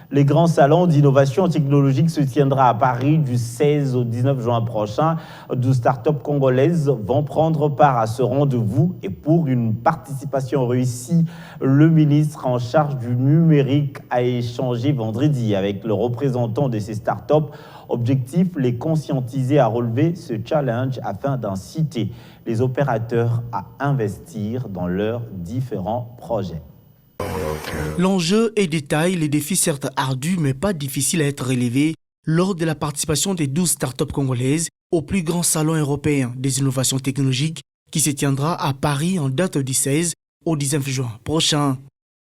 Le grand salon d'innovation technologique se tiendra à Paris du 16 au 19 juin prochain. 12 startups congolaises vont prendre part à ce rendez-vous et pour une participation réussie, le ministre en charge du numérique a échangé vendredi avec le représentant de ces startups. Objectif, les conscientiser à relever ce challenge afin d'inciter les opérateurs à investir dans leurs différents projets. L'enjeu est de taille, les défis certes ardus mais pas difficiles à être relevés lors de la participation des 12 startups congolaises au plus grand salon européen des innovations technologiques qui se tiendra à Paris en date du 16 au 19 juin prochain.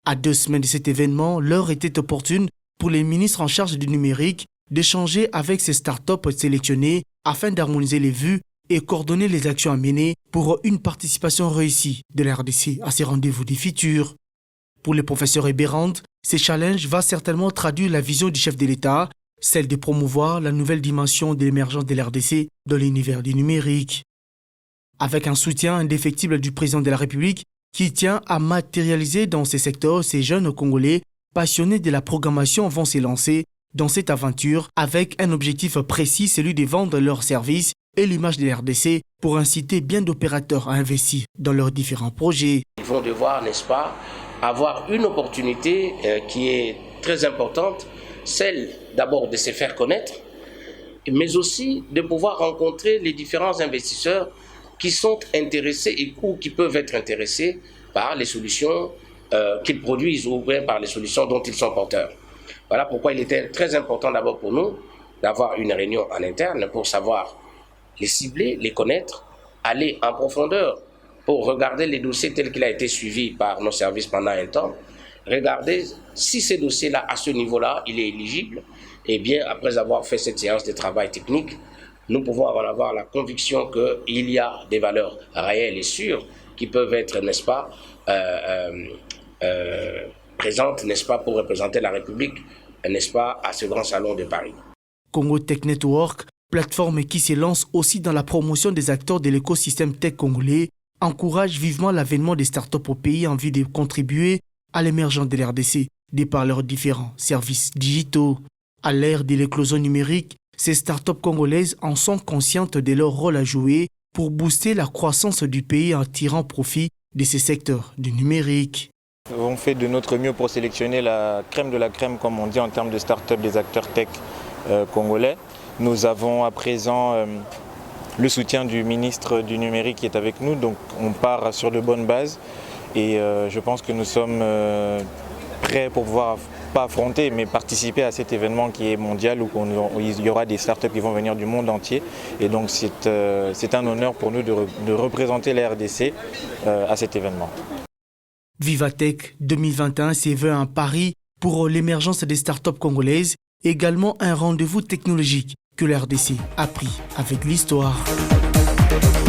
À 2 semaines de cet événement, l'heure était opportune pour les ministres en charge du numérique d'échanger avec ces startups sélectionnées afin d'harmoniser les vues et coordonner les actions à mener pour une participation réussie de la RDC à ces rendez-vous du futur. Pour le professeur Eberand, ces challenges vont certainement traduire la vision du chef de l'État, celle de promouvoir la nouvelle dimension de l'émergence de l'RDC dans l'univers du numérique. Avec un soutien indéfectible du président de la République qui tient à matérialiser dans ces secteurs, ces jeunes Congolais passionnés de la programmation vont se lancer dans cette aventure avec un objectif précis, celui de vendre leurs services et l'image de l'RDC pour inciter bien d'opérateurs à investir dans leurs différents projets. Ils vont devoir, n'est-ce pas, avoir une opportunité qui est très importante, celle d'abord de se faire connaître, mais aussi de pouvoir rencontrer les différents investisseurs qui sont intéressés ou qui peuvent être intéressés par les solutions qu'ils produisent ou bien par les solutions dont ils sont porteurs. Voilà pourquoi il était très important d'abord pour nous d'avoir une réunion en interne pour savoir les cibler, les connaître, aller en profondeur pour regarder les dossiers tels qu'il a été suivi par nos services pendant un temps, regarder si ces dossiers-là, à ce niveau-là, il est éligible. Et bien, après avoir fait cette séance de travail technique, nous pouvons avoir la conviction qu'il y a des valeurs réelles et sûres qui peuvent être, n'est-ce pas, présentes, n'est-ce pas, pour représenter la République, n'est-ce pas, à ce grand salon de Paris. Congo Tech Network, plateforme qui se lance aussi dans la promotion des acteurs de l'écosystème tech congolais, encourage vivement l'avènement des startups au pays en vue de contribuer à l'émergence de l'RDC, de par leurs différents services digitaux. À l'ère de l'éclosion numérique, ces startups congolaises en sont conscientes de leur rôle à jouer pour booster la croissance du pays en tirant profit de ces secteurs du numérique. On fait de notre mieux pour sélectionner la crème de la crème, comme on dit, en termes de start-up des acteurs tech congolais. Nous avons à présent le soutien du ministre du numérique qui est avec nous, donc on part sur de bonnes bases et je pense que nous sommes prêts pour pouvoir, pas affronter, mais participer à cet événement qui est mondial où il y aura des startups qui vont venir du monde entier et donc c'est un honneur pour nous de représenter la RDC à cet événement. Vivatech 2021 s'est vu un pari pour l'émergence des startups congolaises, également un rendez-vous technologique que la RDC a pris avec l'histoire.